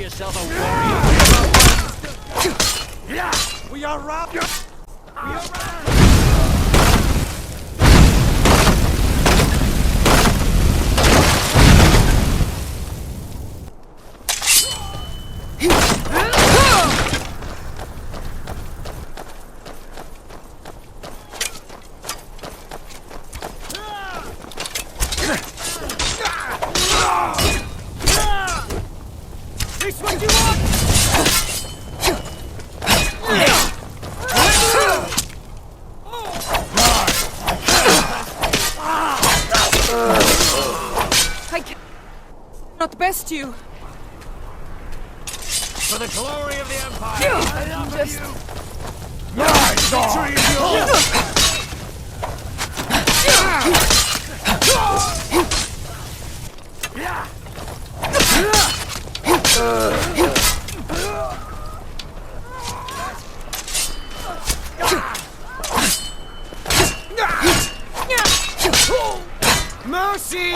yourself a warrior. Yeah, we are robbed. We are robbed. This what you want? I can't. Not the best you. For the glory of the Empire! I love Just- you! Victory is yours! Mercy!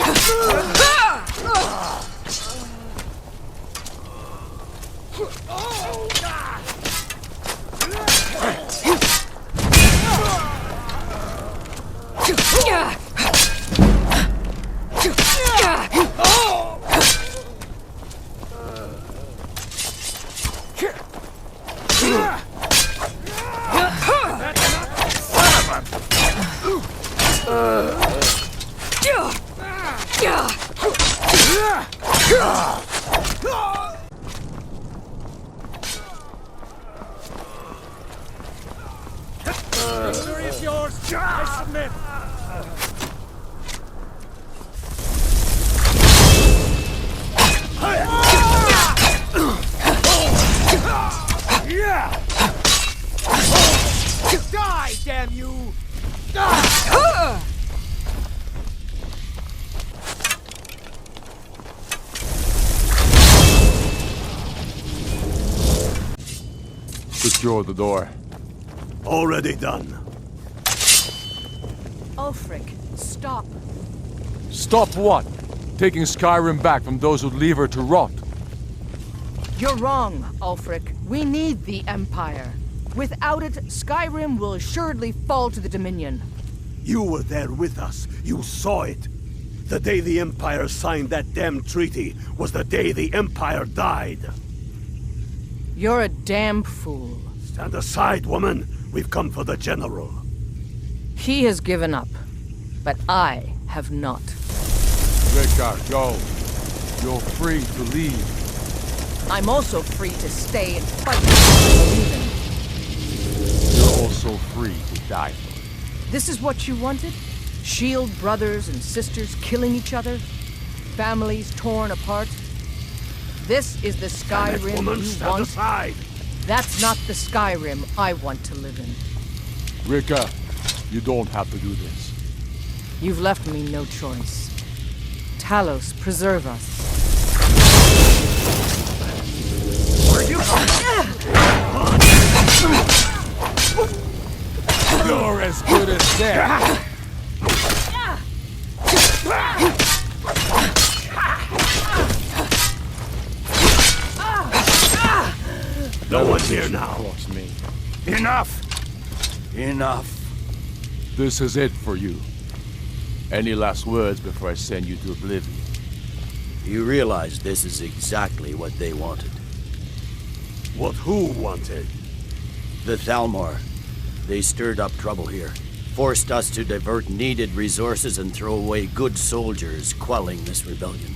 Victory is yours! I submit! Die, damn you! Secure the door. Already done. Ulfric, stop. Stop what? Taking Skyrim back from those who'd leave her to rot. You're wrong, Ulfric. We need the Empire. Without it, Skyrim will assuredly fall to the Dominion. You were there with us. You saw it. The day the Empire signed that damn treaty was the day the Empire died. You're a damn fool. Stand aside, woman. We've come for the General. He has given up, but I have not. Rikard, go. You're free to leave. I'm also free to stay and fight for what I believe in. You're also free to die for it. This is what you wanted? Shield brothers and sisters killing each other? Families torn apart? This is the Damn it, Skyrim woman, you stand want? aside. That's not the Skyrim I want to live in. Rika, you don't have to do this. You've left me no choice. Talos, preserve us. Where'd you come from? You're as good as dead. No one's here now. Cross me. Enough! Enough. This is it for you. Any last words before I send you to oblivion? You realize this is exactly what they wanted. What who wanted? The Thalmor. They stirred up trouble here. Forced us to divert needed resources and throw away good soldiers, quelling this rebellion.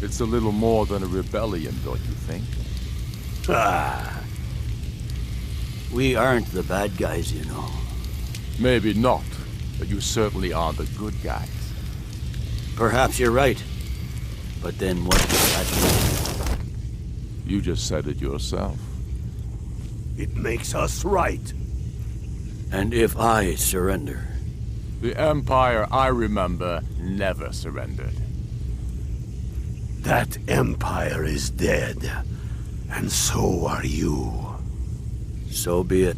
It's a little more than a rebellion, don't you think? Ah, We aren't the bad guys, you know. Maybe not, but you certainly are the good guys. Perhaps you're right. But then what does that mean? You just said it yourself. it makes us right. And if I surrender? The Empire I remember never surrendered. That Empire is dead. And so are you. So be it.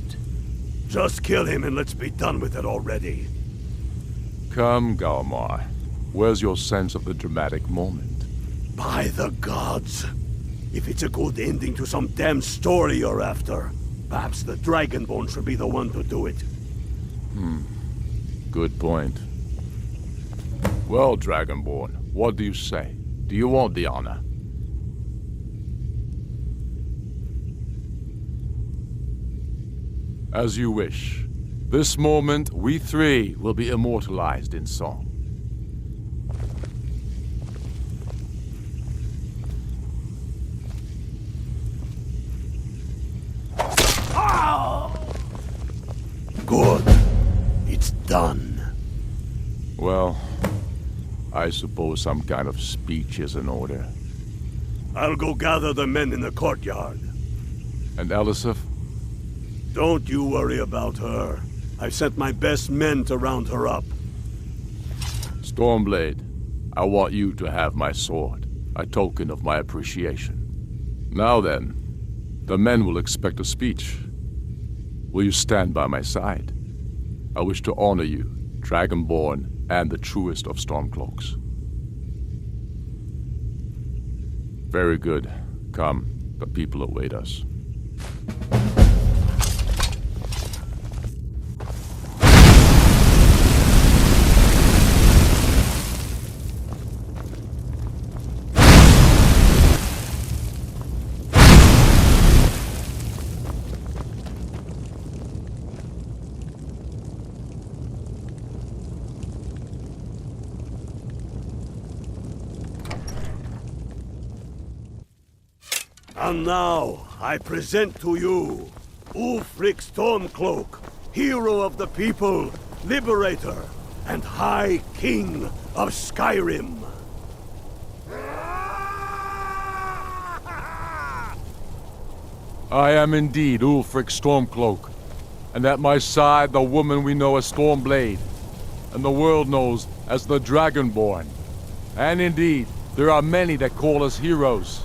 Just kill him and let's be done with it already. Come, Galmar. Where's your sense of the dramatic moment? By the gods. If it's a good ending to some damn story you're after, perhaps the Dragonborn should be the one to do it. Good point. Well, Dragonborn, what do you say? Do you want the honor? As you wish. This moment, we three will be immortalized in song. Good. It's done. Well, I suppose some kind of speech is in order. I'll go gather the men in the courtyard. And Elisif? Don't you worry about her. I've sent my best men to round her up. Stormblade, I want you to have my sword, a token of my appreciation. Now then, the men will expect a speech. Will you stand by my side? I wish to honor you, Dragonborn and the truest of Stormcloaks. Very good. Come, the people await us. And now, I present to you, Ulfric Stormcloak, hero of the people, liberator, and High King of Skyrim. I am indeed Ulfric Stormcloak, and at my side the woman we know as Stormblade, and the world knows as the Dragonborn. And indeed, there are many that call us heroes.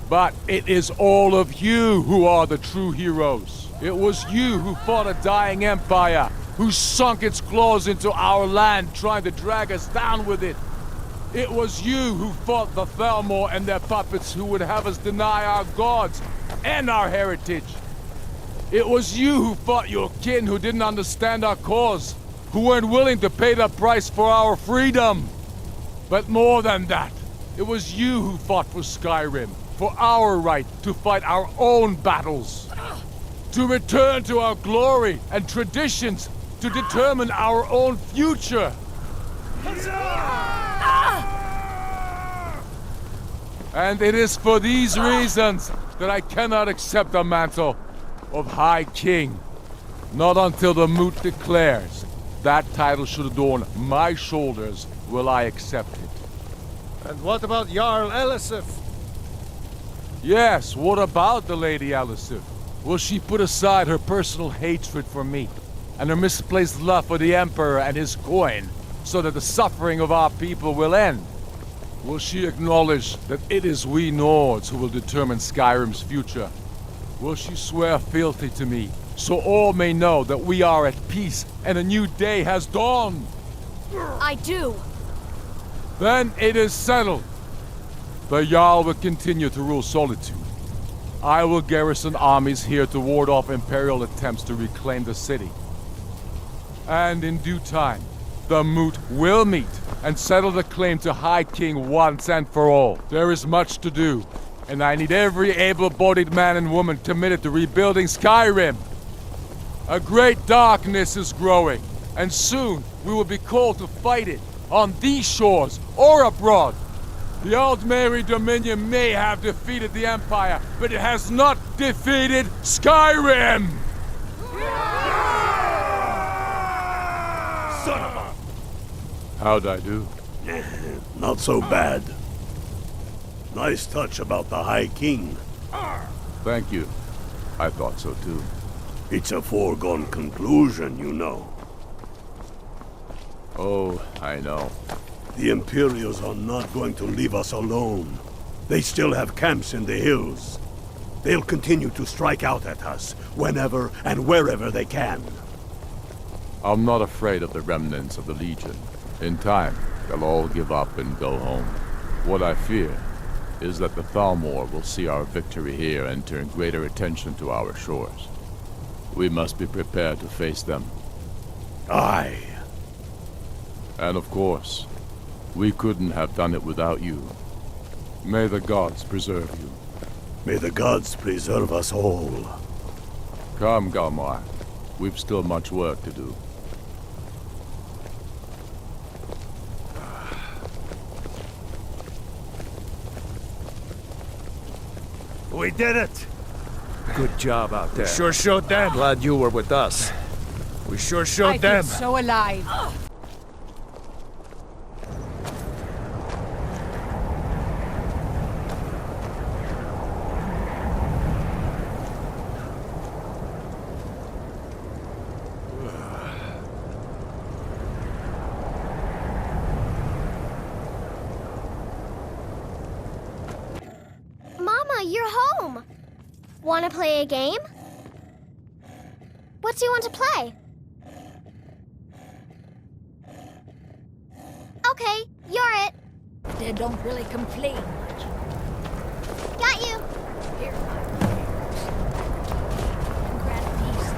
But it is all of you who are the true heroes. It was you who fought a dying empire, who sunk its claws into our land trying to drag us down with it. It was you who fought the Thalmor and their puppets who would have us deny our gods and our heritage. It was you who fought your kin who didn't understand our cause, who weren't willing to pay the price for our freedom. But more than that, it was you who fought for Skyrim, for our right to fight our own battles, to return to our glory and traditions, to determine our own future. And it is for these reasons that I cannot accept the mantle of High King. Not until the Moot declares that title should adorn my shoulders will I accept it. And what about Jarl Elisif? Yes, what about the Lady Elisif? Will she put aside her personal hatred for me and her misplaced love for the Emperor and his coin so that the suffering of our people will end? Will she acknowledge that it is we Nords who will determine Skyrim's future? Will she swear fealty to me so all may know that we are at peace and a new day has dawned? I do. Then it is settled. The Jarl will continue to rule Solitude. I will garrison armies here to ward off Imperial attempts to reclaim the city. And in due time, the Moot will meet and settle the claim to High King once and for all. There is much to do, and I need every able-bodied man and woman committed to rebuilding Skyrim. A great darkness is growing, and soon we will be called to fight it, on these shores or abroad. The Aldmeri Dominion may have defeated the Empire, but it has not defeated Skyrim! Son of a... How'd I do? Not so bad. Nice touch about the High King. Thank you. I thought so too. It's a foregone conclusion, you know. Oh, I know. The Imperials are not going to leave us alone. They still have camps in the hills. They'll continue to strike out at us, whenever and wherever they can. I'm not afraid of the remnants of the Legion. In time, they'll all give up and go home. What I fear is that the Thalmor will see our victory here and turn greater attention to our shores. We must be prepared to face them. Aye. And of course, we couldn't have done it without you. May the gods preserve you. May the gods preserve us all. Come, Galmar. We've still much work to do. We did it! Good job out there. Sure showed them. Glad you were with us. We sure I showed feel them. so alive. Mama, you're home! Want to play a game? What do you want to play? Okay, you're it. They don't really complain much. Got you. Here, my wares. And grab these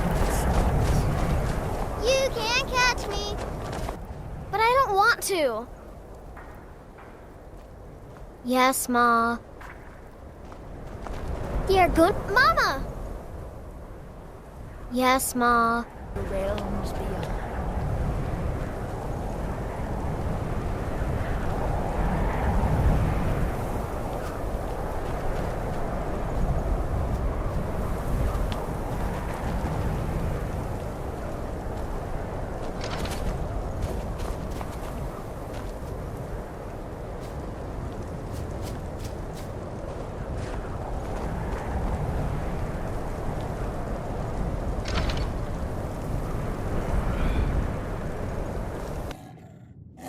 things. You can't catch me. But I don't want to. Yes, Ma. You're good, Mama. Yes, Ma. The realms beyond.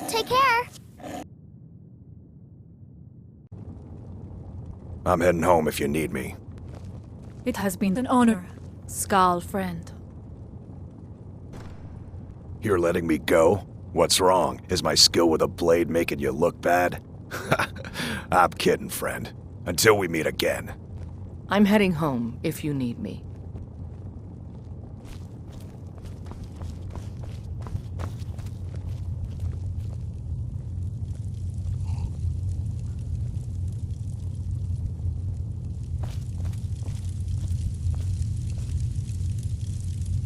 Take care. I'm heading home if you need me. It has been an honor, Skal friend. You're letting me go? What's wrong? Is my skill with a blade making you look bad? I'm kidding, friend. Until we meet again. I'm heading home if you need me.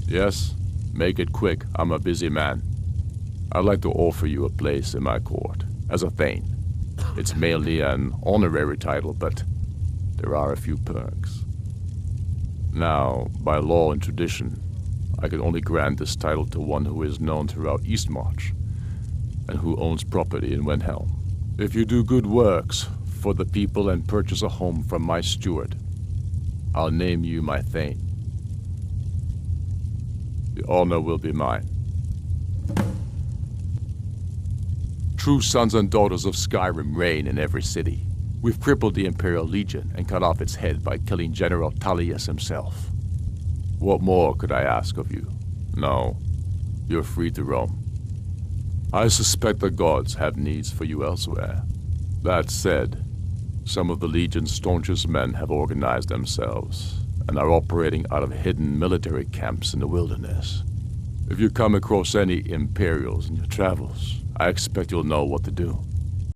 Yes? Make it quick. I'm a busy man. I'd like to offer you a place in my court, as a Thane. It's mainly an honorary title, but there are a few perks. Now, by law and tradition, I can only grant this title to one who is known throughout Eastmarch, and who owns property in Wenhelm. If you do good works for the people and purchase a home from my steward, I'll name you my Thane. The honor will be mine. True sons and daughters of Skyrim reign in every city. We've crippled the Imperial Legion and cut off its head by killing General Tullius himself. What more could I ask of you? No, you're free to roam. I suspect the gods have needs for you elsewhere. That said, some of the Legion's staunchest men have organized themselves and are operating out of hidden military camps in the wilderness. If you come across any Imperials in your travels, I expect you'll know what to do.